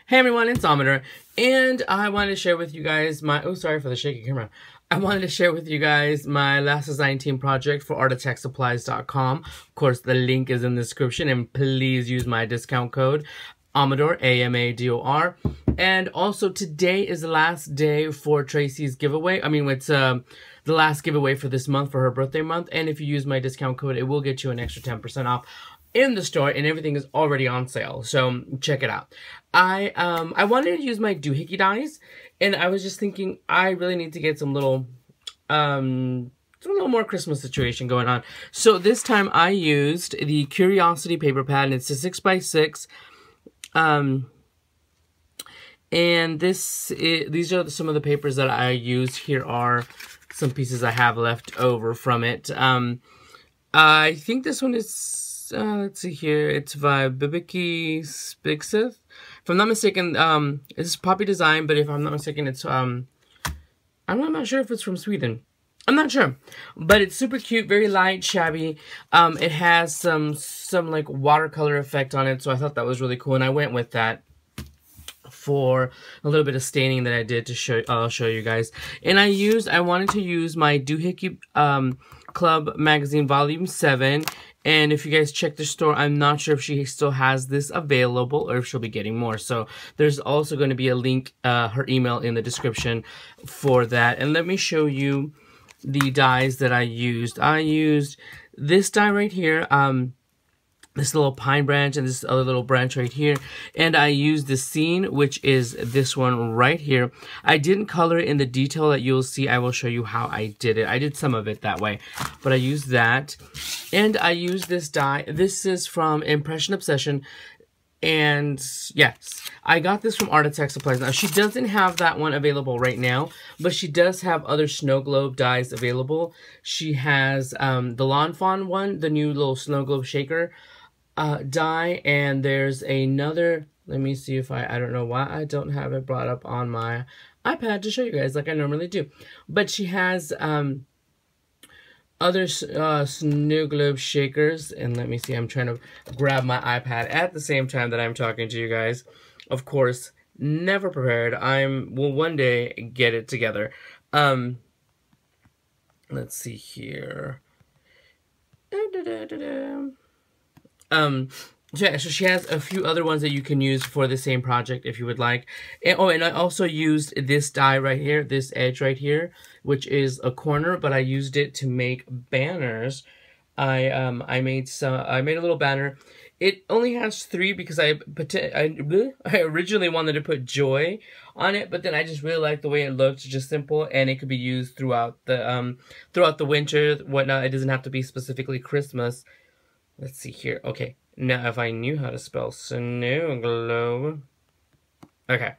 Hey everyone, it's Amador, and I wanted to share with you guys my, oh sorry for the shaky camera. I wanted to share with you guys my last design team project for artattacksupplies.com. Of course, the link is in the description, and please use my discount code Amador, A-M-A-D-O-R. And also today is the last day for Tracy's giveaway. I mean, it's the last giveaway for this month, for her birthday month. And if you use my discount code, it will get you an extra 10% off in the store, and everything is already on sale, so check it out. I wanted to use my doohickey dies, and I was just thinking I really need to get some little more Christmas situation going on. So this time I used the Curiosity paper pad, and it's a 6x6. And these are some of the papers that I use. Here are some pieces I have left over from it. I think this one is let's see here. It's by Bibiki Spigseth. If I'm not mistaken, it's Poppy Design, but if I'm not mistaken, it's I'm not sure if it's from Sweden. I'm not sure, but it's super cute, very light, shabby. It has some like watercolor effect on it, so I thought that was really cool, and I went with that for a little bit of staining that I did to show. I'll show you guys. And I wanted to use my Doohickey Club magazine volume 7. And if you guys check the store, I'm not sure if she still has this available or if she'll be getting more. So there's also going to be a link, her email in the description for that. And let me show you the dies that I used. I used this die right here, this little pine branch, and this other little branch right here. And I used the scene, which is this one right here. I didn't color it in the detail that you'll see. I will show you how I did it. I did some of it that way, but I used that. And I used this die. This is from Impression Obsession. And yes, I got this from ArtAttack Supplies. Now, she doesn't have that one available right now, but she does have other snow globe dies available. She has the Lawn Fawn one, the new little snow globe shaker die, and there's another, let me see if I don't know why I don't have it brought up on my iPad to show you guys like I normally do, but she has other snow globe shakers, and let me see, I'm trying to grab my iPad at the same time that I'm talking to you guys. Of course, never prepared. Will one day get it together. Let's see here. So yeah, so she has a few other ones that you can use for the same project if you would like. And, oh, and I also used this die right here, this edge right here, which is a corner, but I used it to make banners. I made a little banner. It only has 3 because I originally wanted to put joy on it, but then I just really like the way it looks, just simple, and it could be used throughout the winter, whatnot. It doesn't have to be specifically Christmas. Let's see here. Okay, now if I knew how to spell snow globe. Okay.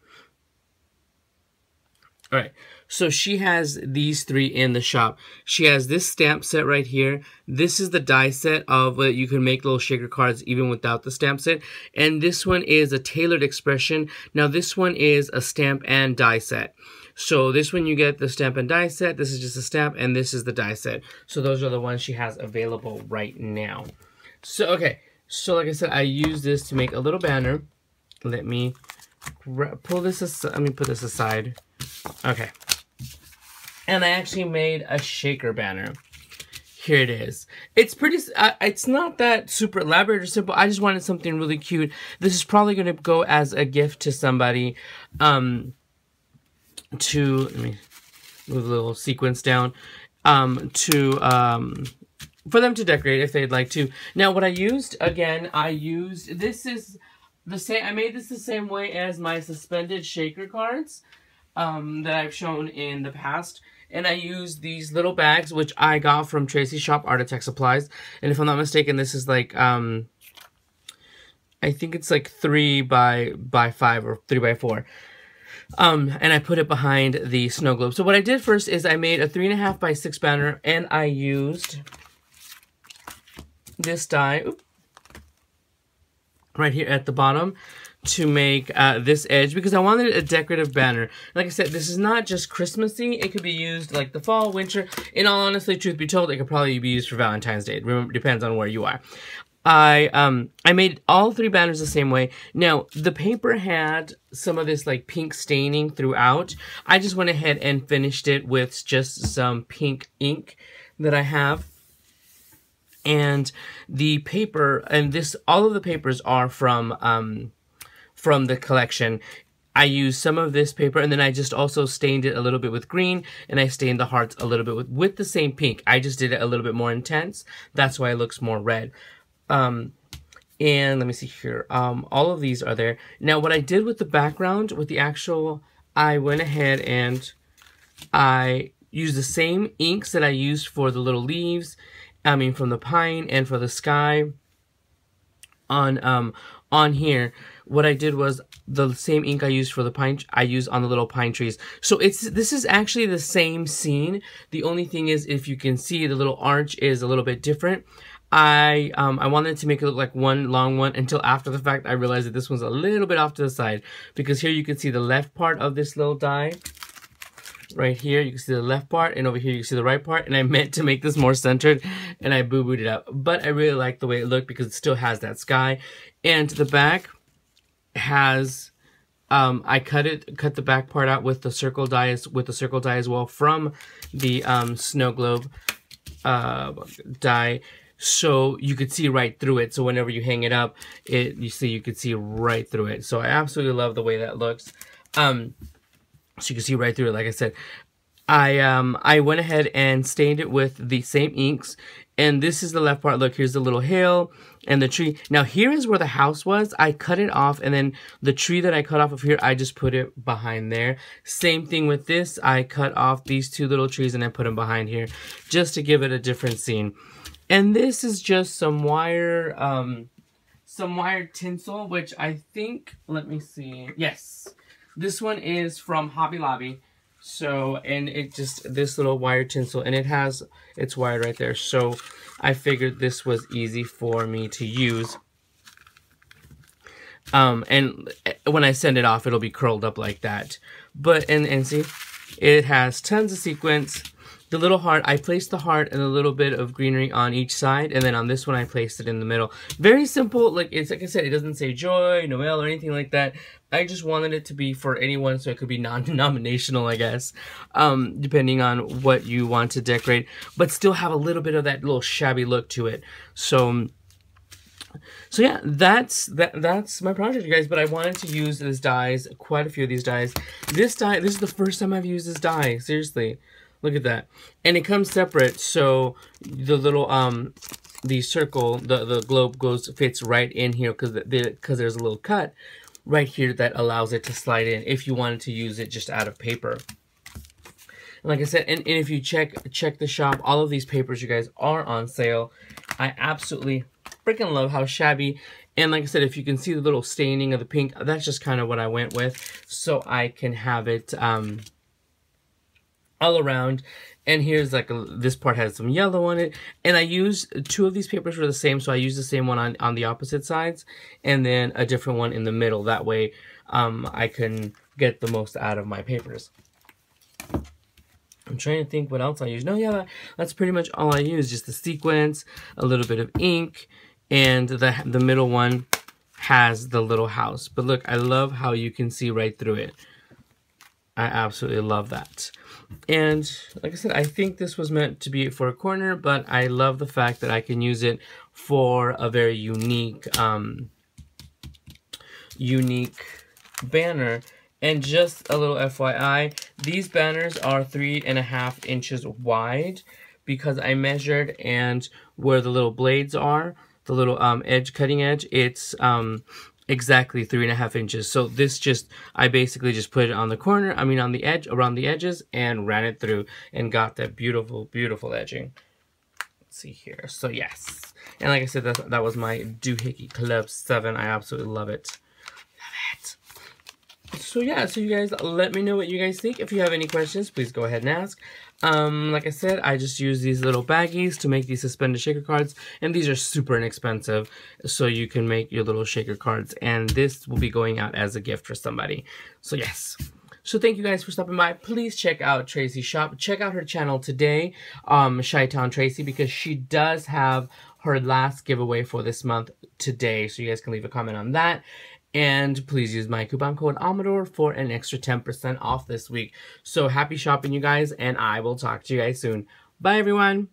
Alright, so she has these 3 in the shop. She has this stamp set right here. This is the die set of you can make little shaker cards even without the stamp set. And this one is a tailored expression. Now this one is a stamp and die set. So this one you get the stamp and die set. This is just a stamp, and this is the die set. So those are the ones she has available right now. So, okay, so like I said, I use this to make a little banner. Let me pull this aside. Let me put this aside. Okay. And I actually made a shaker banner. Here it is. It's pretty, it's not that super elaborate or simple. I just wanted something really cute. This is probably going to go as a gift to somebody. Let me move the little sequence down. For them to decorate if they'd like to. Now, what I used, again, this is the same, I made this the same way as my suspended shaker cards that I've shown in the past. And I used these little bags, which I got from Tracy's shop, ArtAttack Supplies. And if I'm not mistaken, this is like, I think it's like 3 by 5 or 3 by 4. And I put it behind the snow globe. So what I did first is I made a 3.5 by 6 banner, and I used this die right here at the bottom to make this edge, because I wanted a decorative banner. Like I said, this is not just Christmassy. It could be used like the fall, winter. In all honesty, truth be told, it could probably be used for Valentine's Day. It depends on where you are. I made all 3 banners the same way. Now, the paper had some of this like pink staining throughout. I just went ahead and finished it with just some pink ink that I have. And the paper, and all of the papers are from the collection. I used some of this paper, and then I just also stained it a little bit with green, and I stained the hearts a little bit with the same pink. I just did it a little bit more intense. That's why it looks more red. And let me see here. All of these are there. Now, what I did with the background, with the actual, I went ahead and I used the same inks that I used for the little leaves, from the pine and for the sky on here. What I did was the same ink I used for the pine, I used on the little pine trees. So this is actually the same scene. The only thing is, if you can see, the little arch is a little bit different. I wanted to make it look like one long one, until after the fact I realized that this one's a little bit off to the side, because here you can see the left part of this little die. Right here you can see the left part, and over here you can see the right part, and I meant to make this more centered and I boo-booed it up. But I really like the way it looked because it still has that sky. And the back has I cut the back part out with the circle die as well from the snow globe die. So you could see right through it. So whenever you hang it up, you could see right through it. So I absolutely love the way that looks. So you can see right through it. Like I said, I went ahead and stained it with the same inks. And this is the left part. Look, here's the little hill and the tree. Now here is where the house was. I cut it off, and then the tree that I cut off of here, I just put it behind there. Same thing with this. I cut off these 2 little trees and I put them behind here just to give it a different scene. And this is just some wire tinsel, which I think, let me see. Yes, this one is from Hobby Lobby. So, and it just, this little wire tinsel, and it's wired right there. So I figured this was easy for me to use. And when I send it off, it'll be curled up like that. But, and see, it has tons of sequins. The little heart, I placed the heart and a little bit of greenery on each side, and then on this one I placed it in the middle. Very simple, like I said, it doesn't say joy, Noel, or anything like that. I just wanted it to be for anyone, so it could be non-denominational, I guess, depending on what you want to decorate, but still have a little bit of that little shabby look to it. So yeah, that's my project, you guys. But I wanted to use these dies, quite a few of these dies. This is the first time I've used this die, seriously. Look at that. And it comes separate, so the little, the circle, the globe fits right in here, because there's a little cut right here that allows it to slide in if you wanted to use it just out of paper. And like I said, and if you check the shop, all of these papers, you guys, are on sale. I absolutely freaking love how shabby. And like I said, if you can see the little staining of the pink, that's just kind of what I went with, so I can have it all around. And here's like this part has some yellow on it, and I used 2 of these papers were the same, so I used the same one on the opposite sides, and then a different one in the middle. That way I can get the most out of my papers. I'm trying to think what else I used. No, yeah, that's pretty much all I used. Just the sequins, a little bit of ink, and the middle one has the little house. But look, I love how you can see right through it. I absolutely love that. And like I said, I think this was meant to be for a corner, but I love the fact that I can use it for a very unique banner. And just a little FYI, these banners are 3.5 inches wide, because I measured, and where the little blades are, the little cutting edge, it's exactly 3.5 inches. So this I basically just put it on the corner, on the edge, around the edges, and ran it through and got that beautiful, beautiful edging. Let's see here. So yes. And like I said, that was my Doohickey Club 7. I absolutely love it. Love it. So yeah, so you guys, let me know what you guys think. If you have any questions, please go ahead and ask. Like I said, I just use these little baggies to make these suspended shaker cards, and these are super inexpensive, so you can make your little shaker cards, and this will be going out as a gift for somebody. So yes. So thank you guys for stopping by. Please check out Tracy's shop. Check out her channel today, Chi-Town Tracy, because she does have her last giveaway for this month today. So you guys can leave a comment on that. And please use my coupon code Amador for an extra 10% off this week. So happy shopping, you guys, and I will talk to you guys soon. Bye, everyone.